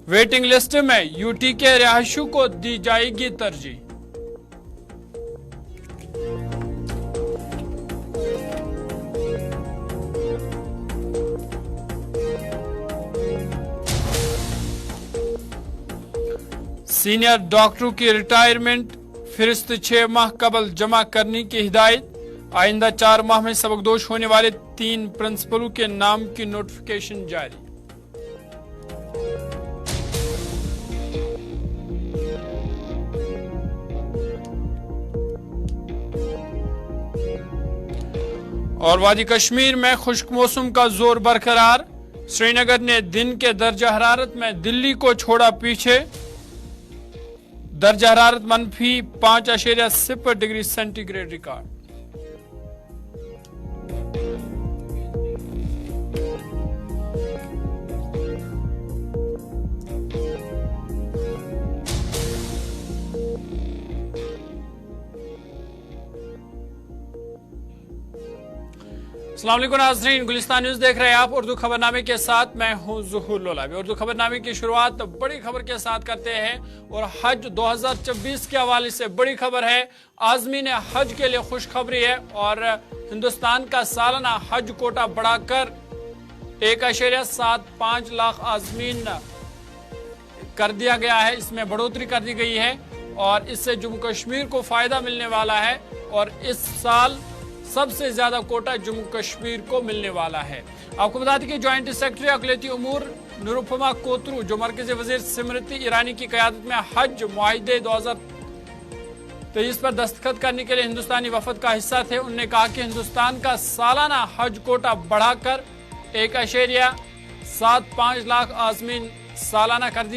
Waiting list में UT के रिहायशियों को दी जाएगी तरजीह। सीनियर डॉक्टरों की रिटायरमेंट फहरिस्त 6 माह कबल जमा करने की हिदायत। आइंदा 4 माह में सबकदोश होने वाले 3 प्रिंसिपलों के नाम की नोटिफिकेशन जारी। और वादी कश्मीर में खुश्क मौसम का जोर बरकरार। श्रीनगर ने दिन के दर्जा हरारत में दिल्ली को छोड़ा पीछे। दर्जा हरारत -5.0 डिग्री सेंटीग्रेड रिकॉर्ड। अस्सलाम वालेकुम नाज़रीन, गुलिस्तान न्यूज देख रहे हैं आप। उर्दू खबरनामे के साथ मैं हूं ज़ुहूर लोलावी। उर्दू खबरनामे की शुरुआत बड़ी खबर के साथ करते हैं और हज 2024 के हवाले से बड़ी खबर है। आज़मीन हज के लिए खुशखबरी है और हिंदुस्तान का सालाना हज कोटा बढ़ाकर 1.75 लाख आज़मीन कर दिया गया है। इसमें बढ़ोतरी कर दी गई है और इससे जम्मू कश्मीर को फायदा मिलने वाला है और इस साल सबसे ज्यादा कोटा जम्मू कश्मीर को मिलने वाला है। आपको बता दें कि ज्वाइंट सेक्रेटरी अक़लियती उमूर निरुपमा कोतरू जो मरकजी वजीर स्मृति ईरानी की क़यादत में हज मुआहिदे 2023 पर दस्तखत करने के लिए हिंदुस्तानी वफद का हिस्सा थे। उन्होंने कहा कि हिंदुस्तान का सालाना हज कोटा बढ़ाकर 1.75 लाख आज़मीन सालाना कर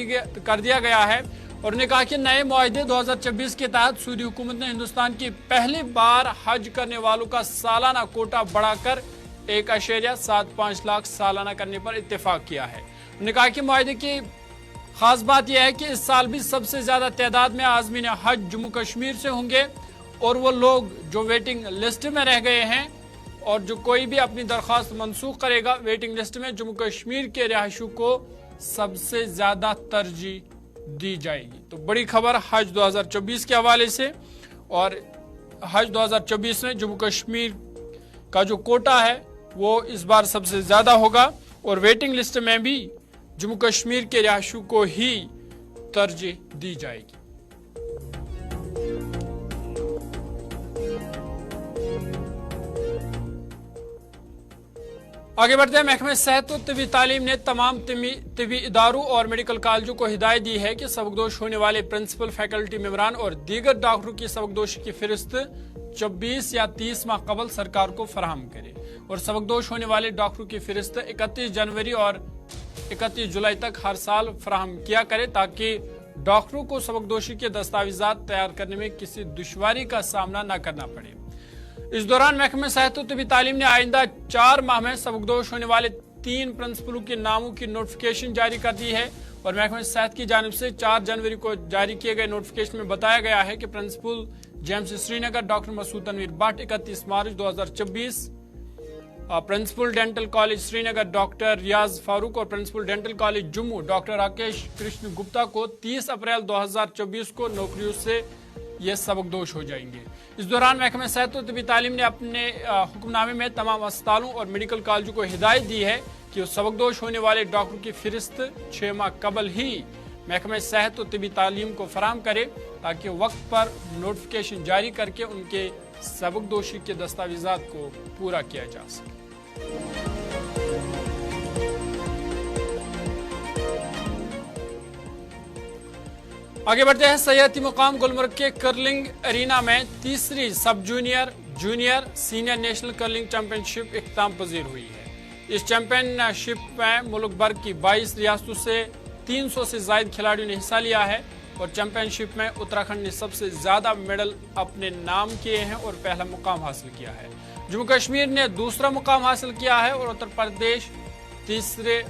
दिया गया है। और उन्होंने कहा कि नए मुआहिदे 2024 के तहत सऊदी हुकूमत ने हिंदुस्तान की पहली बार हज करने वालों का सालाना कोटा बढ़ाकर 1.75 लाख सालाना करने पर इत्तेफाक किया है। उन्होंने कहा कि मुआहिदे की खास बात यह है कि इस साल भी सबसे ज्यादा तादाद में आज़मीन हज जम्मू कश्मीर से होंगे और वो लोग जो वेटिंग लिस्ट में रह गए हैं और जो कोई भी अपनी दरख्वास्त मनसूख करेगा वेटिंग लिस्ट में, जम्मू कश्मीर के रिहायशियों को सबसे ज्यादा तरजीह दी जाएगी। तो बड़ी खबर हज 2024 के हवाले से। और हज 2024 में जम्मू कश्मीर का जो कोटा है वो इस बार सबसे ज्यादा होगा और वेटिंग लिस्ट में भी जम्मू कश्मीर के रिहायशियों को ही तरजीह दी जाएगी। आगे बढ़ते हैं। महकमे सेहत और तिबी तालीम ने तमाम तिबी इदारों और मेडिकल कॉलेजों को हिदायत दी है कि सबकदोश होने वाले प्रिंसिपल, फैकल्टी मेंबरान और दीगर डॉक्टरों की सबकदोशी की फहरिस्त 24 या 30 माह कबल सरकार को फराहम करे और सबकदोश होने वाले डॉक्टरों की फहरिस्त 31 जनवरी और 31 जुलाई तक हर साल फराहम किया करे ताकि डॉक्टरों को सबकदोशी के दस्तावेजात तैयार करने में किसी दुश्वारी का सामना न करना पड़े। इस दौरान महकमे सेहत और तिबी तालीम ने आइंदा 4 माह में सबकदोश होने वाले 3 प्रिंसिपलों के नामों की नोटिफिकेशन जारी कर दी है। और महकमे सेहत की जानिब से 4 जनवरी को जारी किए गए नोटिफिकेशन में बताया गया है कि principal JMC Srinagar doctor Masood Tanveer Bhatt 31 मार्च 2024, principal dental college Srinagar doctor Riyaz Farooq और principal dental college Jammu doctor Rakesh Krishna Gupta को 30 अप्रैल 2024 को नौकरियों से ये सबकदोश हो जाएंगे। इस दौरान महकमे सेहत और तिबी तालीम ने अपने हुक्मनामे में तमाम अस्पतालों और मेडिकल कॉलेजों को हिदायत दी है कि वो सबकदोश होने वाले डॉक्टरों की फहरिस्त 6 माह कबल ही महकमे सेहत और तिबी तालीम को फराहम करे ताकि वक्त पर नोटिफिकेशन जारी करके उनके सबकदोशी के दस्तावेजात को पूरा किया जा सके। आगे बढ़ते हैं। सयाहती मुकाम गुलमर्ग के कर्लिंग एरिना में तीसरी sub junior, junior, senior national curling championship इख्तिताम पजीर हुई है। इस चैंपियनशिप में मुल्क भर की 22 रियासतों से 300 से ज्यादा खिलाड़ियों ने हिस्सा लिया है और चैंपियनशिप में उत्तराखंड ने सबसे ज्यादा मेडल अपने नाम किए हैं और पहला मुकाम हासिल किया है। जम्मू कश्मीर ने दूसरा मुकाम हासिल किया है और उत्तर प्रदेश तीसरे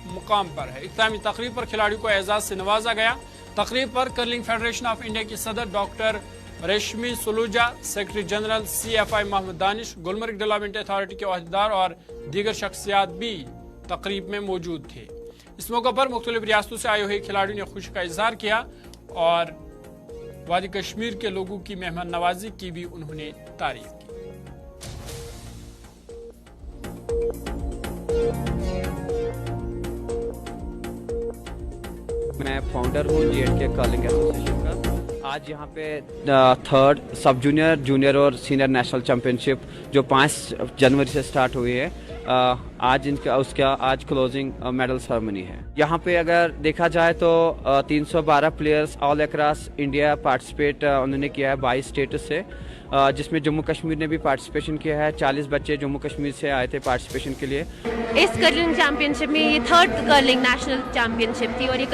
मुकाम पर है। इख्तितामी तकरीब पर खिलाड़ियों को एजाज से नवाजा गया। तकरीब पर कर्लिंग फेडरेशन ऑफ इंडिया की सदर doctor Reshmi Saluja, secretary general CFI Mohammad Danish, Gulmarg development authority के ओहदेदार और दीगर शख्सियात भी तकरीब में मौजूद थे। इस मौके पर मुख्तलिफ रियासतों से आए हुए खिलाड़ियों ने खुशी का इजहार किया और वादी कश्मीर के लोगों की मेहमान नवाजी की भी उन्होंने तारीफ की। मैं फाउंडर हूँ J&K कर्लिंग एसोसिएशन का। आज यहाँ पे थर्ड सब जूनियर, जूनियर और सीनियर नेशनल चैंपियनशिप जो 5 जनवरी से स्टार्ट हुई है, आज क्लोजिंग मेडल सेरेमनी है। यहाँ पे अगर देखा जाए तो 312 players all across India participate उन्होंने किया है 22 स्टेट से, जिसमें जम्मू कश्मीर ने भी पार्टिसिपेशन किया है। 40 बच्चे जम्मू कश्मीर से आए थे पार्टिसिपेशन के लिए। इस कर्लिंग चैंपियनशिप में ये थर्ड कर्लिंग नेशनल चैंपियनशिप थी और ये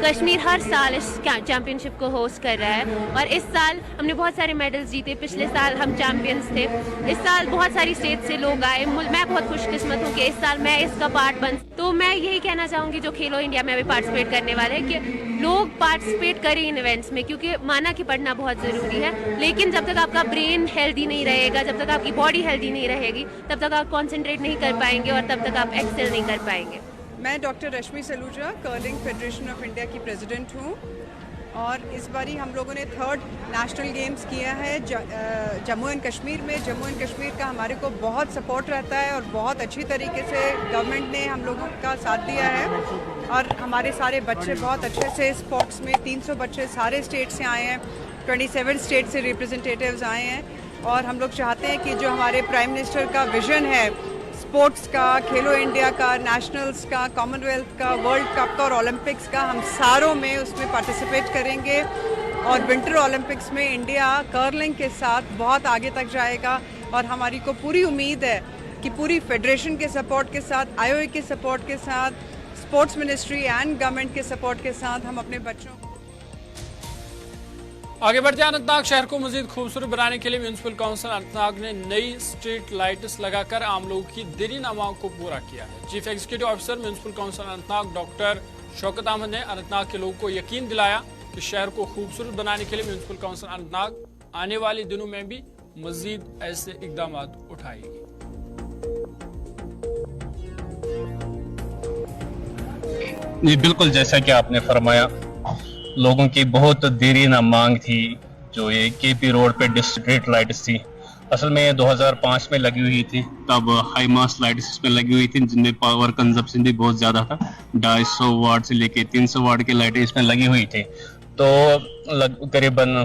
कश्मीर हर साल इस चैंपियनशिप को होस्ट कर रहा है और इस साल हमने बहुत सारे मेडल्स जीते। पिछले साल हम चैंपियंस थे, इस साल बहुत सारी स्टेट से लोग आए। मैं बहुत खुशकिस्मत हूँ कि इस साल मैं इसका पार्ट बन। तो मैं यही कहना चाहूँगी जो खेलो इंडिया में भी पार्टिसिपेट करने वाले हैं कि लोग पार्टिसिपेट करें इन इवेंट्स में, क्योंकि माना कि पढ़ना बहुत ज़रूरी है, लेकिन जब तक आपका ब्रेन हेल्दी नहीं रहेगा, जब तक आपकी बॉडी हेल्दी नहीं रहेगी, तब तक आप कॉन्सेंट्रेट नहीं कर पाएंगे और तब तक आप एक्सेल नहीं कर पाएंगे। मैं doctor Rashmi Saluja curling federation of India की प्रेसिडेंट हूँ और इस बारी हम लोगों ने थर्ड नेशनल गेम्स किया है जम्मू एंड कश्मीर में। जम्मू एंड कश्मीर का हमारे को बहुत सपोर्ट रहता है और बहुत अच्छी तरीके से गवर्नमेंट ने हम लोगों का साथ दिया है और हमारे सारे बच्चे बहुत अच्छे से स्पोर्ट्स में 300 बच्चे सारे स्टेट से आए हैं, 27 स्टेट से रिप्रेजेंटेटिव्स आए हैं और हम लोग चाहते हैं कि जो हमारे प्राइम मिनिस्टर का विज़न है स्पोर्ट्स का, खेलो इंडिया का, नेशनल्स का, कॉमनवेल्थ का, वर्ल्ड कप का और ओलंपिक्स का, हम सारों में उसमें पार्टिसिपेट करेंगे और विंटर ओलंपिक्स में इंडिया कर्लिंग के साथ बहुत आगे तक जाएगा और हमारी को पूरी उम्मीद है कि पूरी फेडरेशन के सपोर्ट के साथ, IOA के सपोर्ट के साथ, स्पोर्ट्स मिनिस्ट्री एंड गवर्नमेंट के सपोर्ट के साथ हम अपने बच्चों को आगे बढ़ते हैं। अनंतनाग शहर को मजीद खूबसूरत बनाने के लिए म्यूनिसिपल काउंसिल अनंतनाग ने नई स्ट्रीट लाइट्स लगाकर आम लोगों की देरीन मांग को पूरा किया है। Chief executive officer municipal council Anantnag doctor Shaukat Ahmed ने अनंतनाग के लोगों को यकीन दिलाया कि शहर को खूबसूरत बनाने के लिए म्यूनिसिपल काउंसिल अनंतनाग आने वाले दिनों में भी मजीद ऐसे इकदाम उठाएगी। जी बिल्कुल, जैसा कि आपने फरमाया, लोगों की बहुत देरीना मांग थी जो ये KP रोड पे स्ट्रीट लाइट्स थी। असल में 2005 में लगी हुई थी, तब हाई मास लाइट्स इसमें लगी हुई थी जिनमें पावर कंजप्शन भी बहुत ज़्यादा था। 250 वाट से लेके 300 वाट की लाइटें इसमें लगी हुई थी। तो करीबन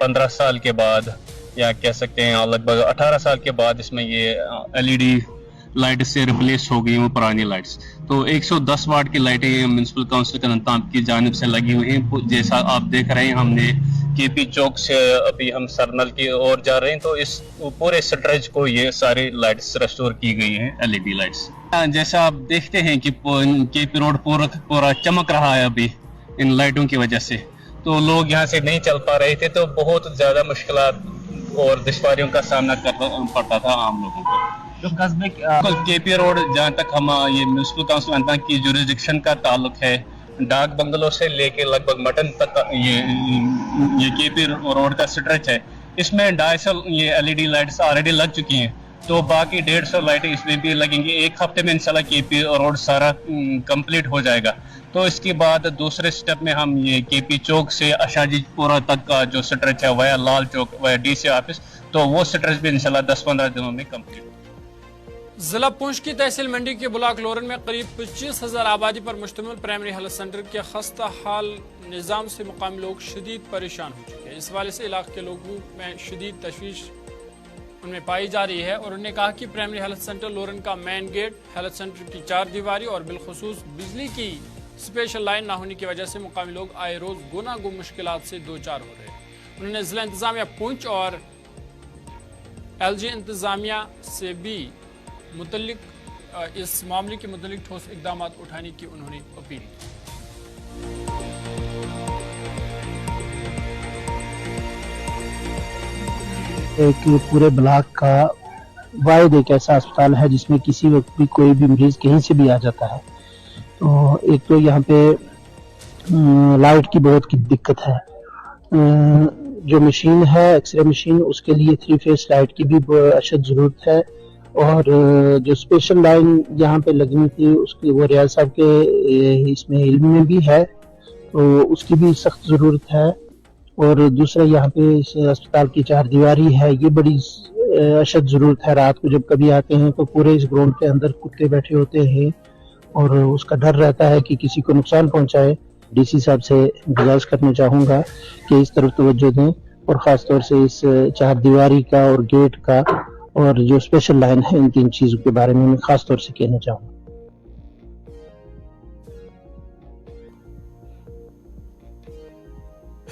15 साल के बाद या कह सकते हैं लगभग 18 साल के बाद इसमें ये LED लाइट से रिप्लेस हो गई वो पुरानी लाइट्स। तो 110 वाट की लाइटें म्यूनिसिपल काउंसिल अनंतनाग की जानिब से लगी हुई हैं। जैसा आप देख रहे हैं, हमने KP चौक से अभी हम सरनल की ओर जा रहे हैं, तो इस पूरे स्ट्रेच को ये सारी लाइट्स रेस्टोर की गई हैं, LED लाइट्स। जैसा आप देखते हैं कि KP रोड पूरा चमक रहा है अभी इन लाइटों की वजह से। तो लोग यहाँ से नहीं चल पा रहे थे, तो बहुत ज्यादा मुश्किलात और दुश्वारियों का सामना करना पड़ता था आम लोगों को। तो कस्बे KP रोड, जहाँ तक हम ये म्यूनिसिपल काउंसिल अनंतनाग की जुरिसडिक्शन का ताल्लुक है, डाक बंगलों से लेके लगभग मटन तक ये KP रोड का स्ट्रेच है। इसमें 250 ये LED लाइट्स ऑलरेडी लग चुकी हैं, तो बाकी 150 लाइटें इसमें भी लगेंगी। एक हफ्ते में इंशाल्लाह KP रोड सारा कंप्लीट हो जाएगा। तो इसके बाद दूसरे स्टेप में हम ये KP चौक से अशाजीपुरा तक का जो स्ट्रेच है वया लाल चौक वया DC ऑफिस, तो वो स्ट्रेच भी इंशाल्लाह 10-15 दिनों में कंप्लीट। जिला पुंछ की तहसील मंडी के ब्लॉक लोरन में करीब 25,000 आबादी पर मुश्तमिल प्राइमरी हेल्थ सेंटर के खस्ता हाल निज़ाम से मुकामी लोग शदीद परेशान हो चुके हैं। इस वाले से इलाके के लोगों में शदीद तशवीश उनमें पाई जा रही है और उन्होंने कहा कि प्राइमरी हेल्थ सेंटर लोरन का मेन गेट, हेल्थ सेंटर की 4 दीवारी और बिलखुसूस बिजली की स्पेशल लाइन न होने की वजह से मुकामी लोग आए रोज गुनागो मुश्किलात से दो चार हो रहे हैं। उन्होंने जिला इंतजामिया पुंछ और LG इंतजामिया से भी मुतल्लिक इस मामले के मुतल्लिक ठोस इकदाम उठाने की उन्होंने अपील की। एक पूरे ब्लॉक का वाहिद एक ऐसा अस्पताल है जिसमें किसी वक्त भी कोई भी मरीज कहीं से भी आ जाता है। तो एक तो यहाँ पे लाइट की बहुत की दिक्कत है। जो मशीन है एक्सरे मशीन, उसके लिए 3 फेस लाइट की भी अशद जरूरत है اور جو اسپیشل لائن یہاں پہ لگنی تھی اس کی وہ ریاض صاحب کے اس میں علم میں بھی ہے، تو اس کی بھی سخت ضرورت ہے. اور دوسرا یہاں پہ اس اسپتال کی چار دیواری ہے، یہ بڑی اشد ضرورت ہے. رات کو جب کبھی آتے ہیں تو پورے اس گراؤنڈ کے اندر کتے بیٹھے ہوتے ہیں اور اس کا ڈر رہتا ہے کہ کسی کو نقصان پہنچائے. ڈی سی صاحب سے گزارش کرنا چاہوں گا کہ اس طرف توجہ دیں، اور خاص طور سے اس چار دیواری کا اور گیٹ کا اور جو اسپیشل لائن ہے، ان تین چیزوں کے بارے میں خاص طور سے کہنا چاہوں گا.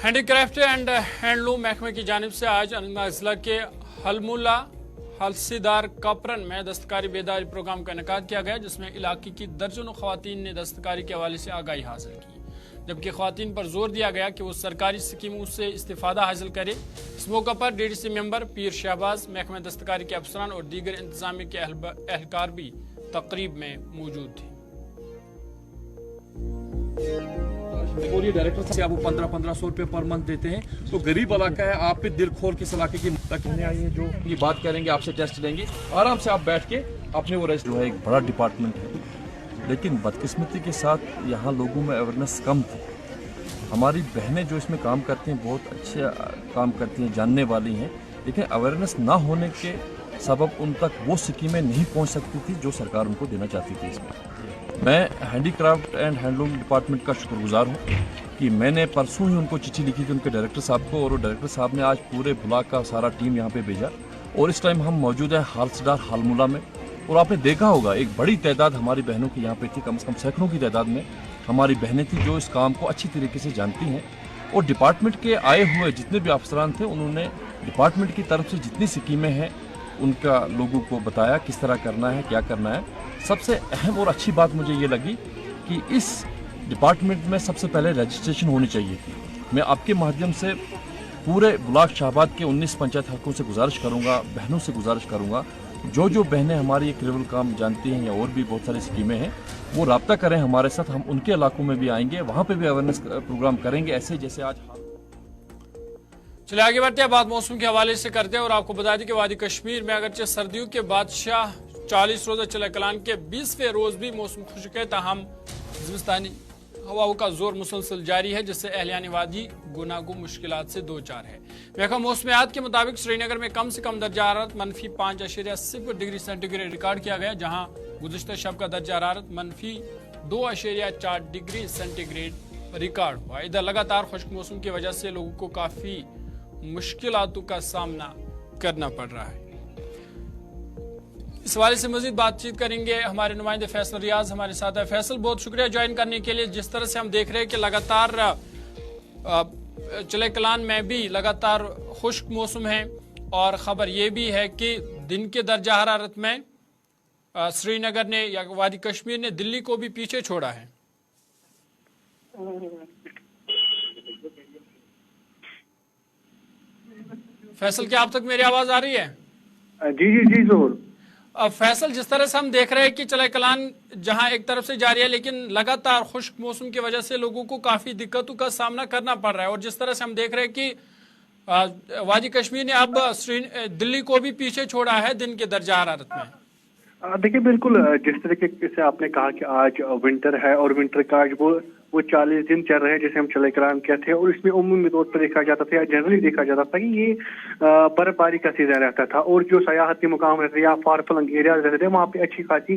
ہینڈی کرافٹ اینڈ ہینڈلوم محکمے کی جانب سے آج اننت ناگ ضلع کے ہلمولہ ہلسیدار کاپرن میں دستکاری بیداری پروگرام کا انعقاد کیا گیا، جس میں علاقے کی درجنوں خواتین نے دستکاری کے حوالے سے آگاہی حاصل کی، جبکہ خواتین پر زور دیا گیا کہ وہ سرکاری اسکیموں سے استفادہ حاصل کرے. اس موقع پر ڈی ڈی سی ممبر پیر شہباز، محکمہ دستکاری کے افسران اور دیگر انتظامیہ کے اہلکار بھی تقریب میں موجود تھے. اور یہ ڈائریکٹر سے آپ 1500 روپے پر منتھ دیتے ہیں، تو غریب علاقہ ہے، آپ پہ دل کھول کے اس علاقے کی کہنے آئی ہے، جو یہ بات کریں گے، آپ سے ٹیسٹ لیں گے، آرام سے آپ بیٹھ کے اپنے وہ ریسٹ. جو ہے ایک بڑا ڈپارٹمنٹ ہے، لیکن بدقسمتی کے ساتھ یہاں لوگوں میں اویئرنیس کم تھی. ہماری بہنیں جو اس میں کام کرتی ہیں بہت اچھے کام کرتی ہیں، جاننے والی ہیں، لیکن اویئرنیس نہ ہونے کے سبب ان تک وہ اسکیمیں نہیں پہنچ سکتی تھی جو سرکار ان کو دینا چاہتی تھی. اس میں handy craft and handloom department کا شکر گزار ہوں کہ میں نے پرسوں ہی ان کو چٹھی لکھی تھی ان کے ڈائریکٹر صاحب کو، اور وہ ڈائریکٹر صاحب نے آج پورے بلاک کا سارا ٹیم یہاں پہ بھیجا، اور اس ٹائم ہم موجود ہیں ہالسڈار ہلمولہ میں. اور آپ نے دیکھا ہوگا ایک بڑی تعداد ہماری بہنوں کی یہاں پہ تھی، کم سے کم سینکڑوں کی تعداد میں ہماری بہنیں تھیں جو اس کام کو اچھی طریقے سے جانتی ہیں. اور ڈپارٹمنٹ کے آئے ہوئے جتنے بھی افسران تھے انہوں نے ڈپارٹمنٹ کی طرف سے جتنی اسکیمیں ہیں ان کا لوگوں کو بتایا کس طرح کرنا ہے، کیا کرنا ہے. سب سے اہم اور اچھی بات مجھے یہ لگی کہ اس ڈپارٹمنٹ میں سب سے پہلے رجسٹریشن ہونی چاہیے تھی. میں آپ کے مادھیم سے پورے بلاک شاہباد کے 19 پنچایت حلقوں سے گزارش کروں گا، بہنوں سے گزارش کروں گا، جو بہنیں ہماری ایک لیول کام جانتی ہیں یا اور بھی بہت ساری اسکیمیں ہیں، وہ رابطہ کریں ہمارے ساتھ. ہم ان کے علاقوں میں بھی آئیں گے، وہاں پہ بھی اویئرنیس پروگرام کریں گے، ایسے جیسے آج. چلے آگے بڑھتے ہیں، بات موسم کے حوالے سے کرتے ہیں اور آپ کو بتا دیں کہ وادی کشمیر میں اگرچہ سردیوں کے بادشاہ 40 روزہ چلے کلان کے 20ویں روز بھی موسم خشک ہے، تاہم زمستانی ہواؤں کا زور مسلسل جاری ہے، جس سے اہلیان وادی گناگو مشکلات سے دوچار ہے. محکمہ موسمیات کے مطابق سری نگر میں کم سے کم درجہ حرارت -5.0 ڈگری سینٹی گریڈ ریکارڈ کیا گیا، جہاں گزشتہ شب کا درجہ حرارت -2.4 ڈگری سینٹی گریڈ ریکارڈ ہوا. ادھر لگاتار خشک موسم کی وجہ سے لوگوں کو کافی مشکلاتوں کا سامنا کرنا پڑ رہا ہے. اس حوالے سے مزید بات چیت کریں گے، ہمارے نمائندے فیصل ریاض ہمارے ساتھ ہے. فیصل، بہت شکریہ جوائن کرنے کے لیے. جس طرح سے ہم دیکھ رہے ہیں کہ لگاتار چلے کلان میں بھی لگاتار خشک موسم ہے، اور خبر یہ بھی ہے کہ دن کے درجہ حرارت میں سری نگر نے یا وادی کشمیر نے دلی کو بھی پیچھے چھوڑا ہے. فیصل، کیا آپ تک میری آواز آ رہی ہے؟ جی ضرور. فیصل، جس طرح سے ہم دیکھ رہے ہیں کہ چلے کلان جہاں ایک طرف سے جاری ہے، لیکن لگاتار خشک موسم کی وجہ سے لوگوں کو کافی دقتوں کا سامنا کرنا پڑ رہا ہے، اور جس طرح سے ہم دیکھ رہے ہیں کہ وادی کشمیر نے اب دلی کو بھی پیچھے چھوڑا ہے دن کے درجہ حرارت میں. دیکھیے، بالکل جس طریقے سے آپ نے کہا کہ آج ونٹر ہے، اور ونٹر کا آج وہ 40 دن چل رہے ہیں جسے ہم چلے کلان کہتے ہیں، اور اس میں عمومی طور پر دیکھا جاتا تھا یا جنرلی دیکھا جاتا تھا کہ یہ برف باری کا سیزن رہتا تھا، اور جو سیاحتی مقام رہتے یا فار فلنگ ایریاز رہتے تھے وہاں پہ اچھی خاصی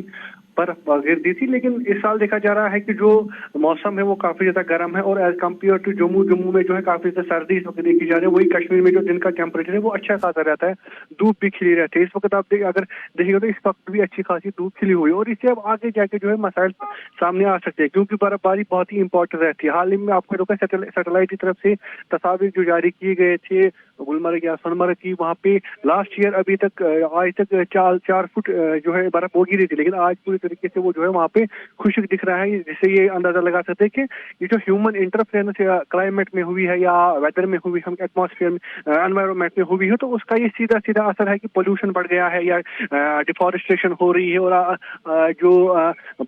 برف گرتی تھی. لیکن اس سال دیکھا جا رہا ہے کہ جو موسم ہے وہ کافی زیادہ گرم ہے، اور ایز کمپیئر ٹو جموں میں جو ہے کافی زیادہ سردی اس وقت دیکھی جا رہی ہے. وہی کشمیر میں جو دن کا ٹیمپریچر ہے وہ اچھا خاصا رہتا ہے، دھوپ بھی کھلی رہتی ہے. اس وقت آپ اگر دیکھیے تو اس وقت بھی اچھی خاصی دھوپ کھلی ہوئی ہے، اور اس سے اب آگے جا کے جو ہے مسائل سامنے آ سکتے ہیں، کیونکہ برف باری بہت ہی امپورٹنٹ رہتی ہے. حال ہی میں آپ کو دیکھا سیٹلائٹ کی طرف سے تصاویر جو جاری کیے گئے تھے گلمرگ یا سونمرگ کی، وہاں پہ لاسٹ ایئر ابھی تک آج تک 4 فٹ جو ہے برف ہو گئی تھی، لیکن آج پوری طریقے سے وہ جو ہے وہاں پہ خشک دکھ رہا ہے، جس سے یہ اندازہ لگا سکتے ہیں کہ یہ جو ہیومن انٹرفیئرنس یا کلائمیٹ میں ہوئی ہے یا ویدر میں ہوئی ہے، ایٹماسفیئر میں انوائرمنٹ میں ہوئی ہے، تو اس کا یہ سیدھا اثر ہے کہ پولوشن بڑھ گیا ہے یا ڈیفارسٹریشن ہو رہی ہے، اور جو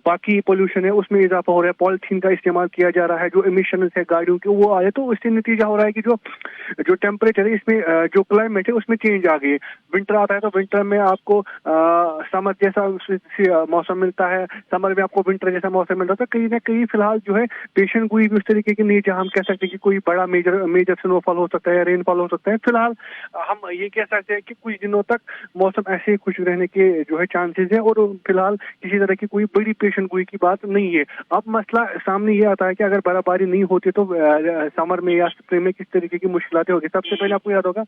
باقی پولوشن ہے اس میں اضافہ ہو رہا ہے. پالیتھین کا استعمال کیا جا رہا ہے، جو امیشنز ہے گاڑیوں کے وہ آئے، تو اس سے نتیجہ ہو رہا ہے کہ جو ٹیمپریچر ہے اس इसमें जो क्लाइमेट है उसमें चेंज आ गई है। विंटर आता है तो विंटर में आपको समर जैसा मौसम मिलता है, समर में आपको विंटर जैसा मौसम मिलता है। तो कहीं ना कहीं फिलहाल जो है पेशेंट गोई भी उस तरीके की नहीं जहाँ हम कह सकते कि कोई बड़ा मेजर स्नोफॉल हो सकता है, रेनफॉल हो सकता है। फिलहाल हम ये कह सकते हैं कि कुछ दिनों तक मौसम ऐसे ही खुश रहने के जो है चांसेस है, और फिलहाल किसी तरह की कोई बड़ी पेशेंट गोई की बात नहीं है। अब मसला सामने ये आता है कि अगर बर्फबारी नहीं होती तो समर में या स्प्रिंग में किस तरीके की मुश्किलातें होगी। सबसे पहले आपको याद होगा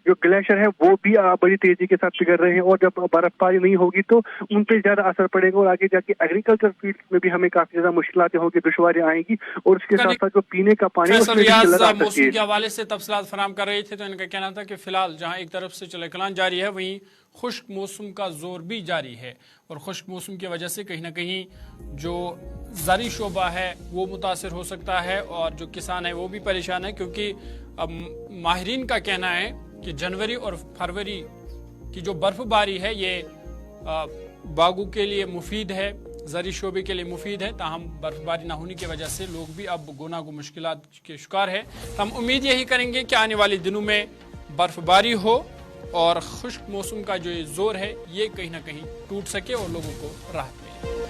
जो ग्लेशियर है वो भी बड़ी तेजी के साथ पिघल रहे हैं, और जब बर्फबारी नहीं होगी तो उन पे ज्यादा असर पड़ेगा, और आगे जाके एग्रीकल्चर फील्ड में भी हमें काफी ज्यादा मुश्किलातें होगी, दुश्वारियां आएंगी, और उसके साथ साथ जो पीने का पानी है उसमें भी किल्लत आ सकती मौसम है। के हवाले से तफसीलात फराहम कर रहे थे, तो इनका कहना था कि फिलहाल जहां एक तरफ से चलेकलान जारी है वहीं खुश्क मौसम का जोर भी जारी है, और खुश्क मौसम की वजह से कहीं ना कहीं जो ज़राई शोबा है वो मुतासर हो सकता है, और जो किसान है वो भी परेशान है, क्योंकि अब माहिरीन का कहना है कि जनवरी और फरवरी की जो बर्फबारी है ये बागों के लिए मुफीद है, ज़राई शोबे के लिए मुफीद है। ताहम बर्फबारी ना होने की वजह से लोग भी अब गुनागो मुश्किलात के शिकार है। तो हम उम्मीद यही करेंगे कि आने वाले दिनों में बर्फबारी हो और खुश्क मौसम का जो ये जोर है ये कहीं ना कहीं टूट सके और लोगों को राहत मिले।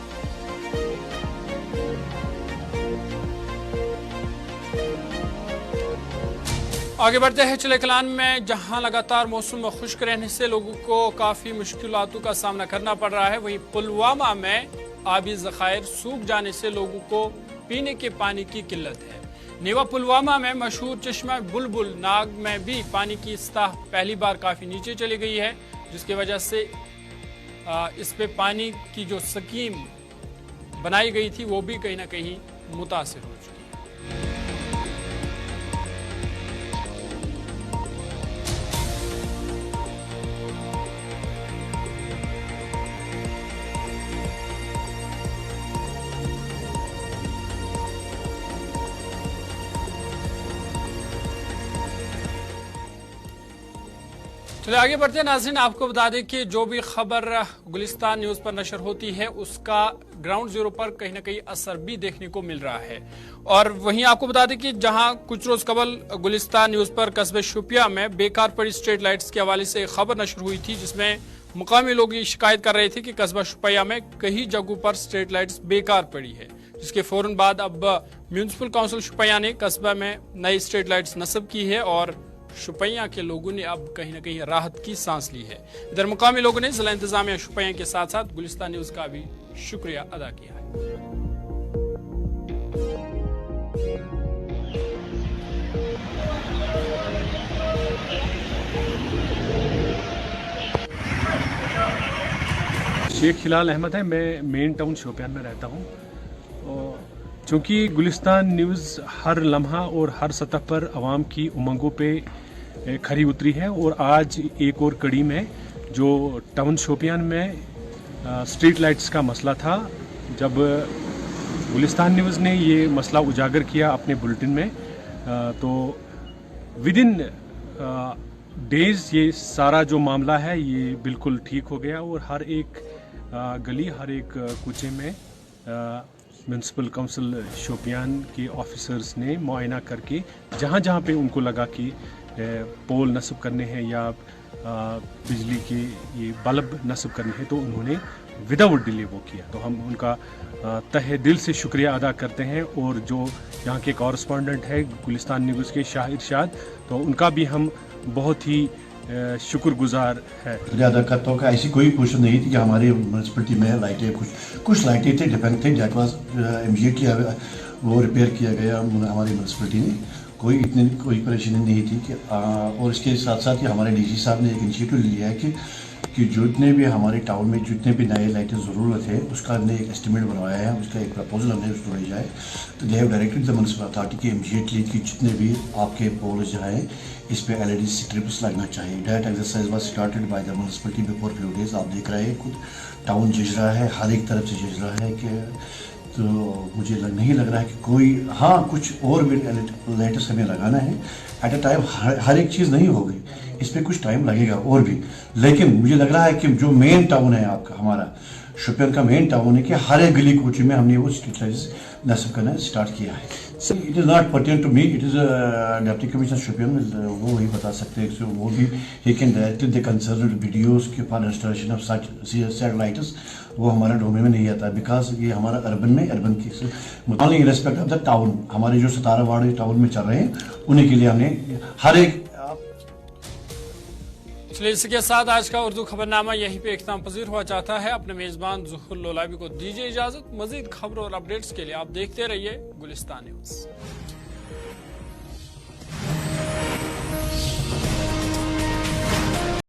आगे बढ़ते हैं चिलेकलान में, जहां लगातार मौसम में खुश्क रहने से लोगों को काफ़ी मुश्किलातों का सामना करना पड़ रहा है। वहीं पुलवामा में आबी ज़खायर सूख जाने से लोगों को पीने के पानी की किल्लत है। नेवा पुलवामा में मशहूर चश्मा बुलबुल नाग में भी पानी की सतह पहली बार काफ़ी नीचे चली गई है, जिसकी वजह से इस पे पानी की जो स्कीम बनाई गई थी वो भी कहीं ना कहीं मुतासिर हो चुकी है। चलिए आगे बढ़ते हैं नाज़रीन, आपको बता दें कि जो भी खबर गुलिस्तान न्यूज़ पर नशर होती है उसका ग्राउंड जीरो पर कहीं ना कहीं असर भी देखने को मिल रहा है। और वहीं आपको बता दें कि जहां कुछ रोज कबल गुलिस्तान न्यूज़ पर कस्बे शुपिया में बेकार पड़ी स्ट्रीट लाइट्स के हवाले से एक खबर नशर हुई थी, जिसमें मुकामी लोग ये शिकायत कर रहे थे कि कस्बा शुपिया में कई जगहों पर स्ट्रीट लाइट्स बेकार पड़ी है, जिसके फौरन बाद अब म्यूनिसिपल काउंसिल शुपिया ने कस्बा में नई स्ट्रीट लाइट्स नस्ब की है, और शुपिया के लोगों ने अब कहीं ना कहीं राहत की सांस ली है। इधर मुकामी लोगों ने जिला इंतजामिया शुपिया के साथ साथ गुलिस्तान न्यूज़ का भी शुक्रिया अदा किया है। शेख हिलाल अहमद है, मैं मेन टाउन शोपियान में रहता हूँ। चूँकि गुलिस्तान न्यूज़ हर लम्हा और हर सतह पर आवाम की उमंगों पे खरी उतरी है, और आज एक और कड़ी में जो टाउन शोपियान में स्ट्रीट लाइट्स का मसला था, जब गुलिस्तान न्यूज़ ने ये मसला उजागर किया अपने बुलेटिन में, तो विद इन डेज ये सारा जो मामला है ये बिल्कुल ठीक हो गया, और हर एक गली हर एक कूचे में म्यूनसिपल काउंसिल शोपियान के ऑफिसर्स ने मुआयना करके जहाँ जहाँ पे उनको लगा कि पोल नस्ब करने हैं या बिजली के ये बल्ब नस्ब करने हैं, तो उन्होंने विदाउट डिले वो किया। तो हम उनका तहे दिल से शुक्रिया अदा करते हैं, और जो यहाँ के कॉरेस्पॉन्डेंट है गुलिस्तान न्यूज़ के शाह इरशाद, तो उनका भी हम बहुत ही शुक्रगुजार है। अदा करता हूँ कि ऐसी कोई कोशिश नहीं थी कि हमारी म्यूनसिपलिटी में लाइटें कुछ लाइटें थे डिफेक्ट थे, डेट वाज इमीडिएटली वो रिपेयर किया गया हमारी म्यूनसिपलिटी ने, कोई परेशानी नहीं थी कि और इसके साथ साथ ही हमारे डीसी साहब ने एक इनिशिएटिव लिया है कि जितने भी हमारे टाउन में जितने भी नए लाइटें ज़रूरत है उसका हमने एक एस्टिमेट बनवाया है, उसका एक प्रपोजल हमने उसको भेजा है। तो they have directed the municipal authority की इमीडिएटली कि जितने भी आपके पोल्स जो है इस पे LED स्ट्रिप्स लगना चाहिए। That exercise was started by the municipality before few days. आप देख रहे हैं खुद टाउन जज रहा है, हर एक तरफ से जज रहा है कि, तो मुझे नहीं लग रहा है कि कोई, हाँ कुछ और भी लाइट्स हमें लगाना है एट अ टाइम, हर एक चीज़ नहीं होगी, इस पर कुछ टाइम लगेगा और भी, लेकिन मुझे लग रहा है कि जो मेन टाउन है आपका हमारा शोपियान का मेन टाउन है कि हर एक गली कूचे में हमने वो स्ट्रीट लाइट्स नस्ब करना स्टार्ट किया है। It is not pertinent to me. It is Deputy Commissioner Shopian वो वही बता सकते हैं. वो भी he can directly the concerned videos for installation of such satellites. वो हमारे डोमेन में नहीं आता बिकॉज ये हमारा अर्बन में अर्बन की only in respect of the town. हमारे जो 17 वार्ड टाउन में चल रहे हैं उन्हीं के लिए हमने हर एक. चलिए इसके साथ आज का उर्दू खबरनामा यहीं पे इख्तिताम पजीर हुआ चाहता है. अपने मेजबान ज़ुहूर लोलाबी को दीजिए इजाजत. मजीद खबर और अपडेट्स के लिए आप देखते रहिए गुलिस्तान न्यूज़.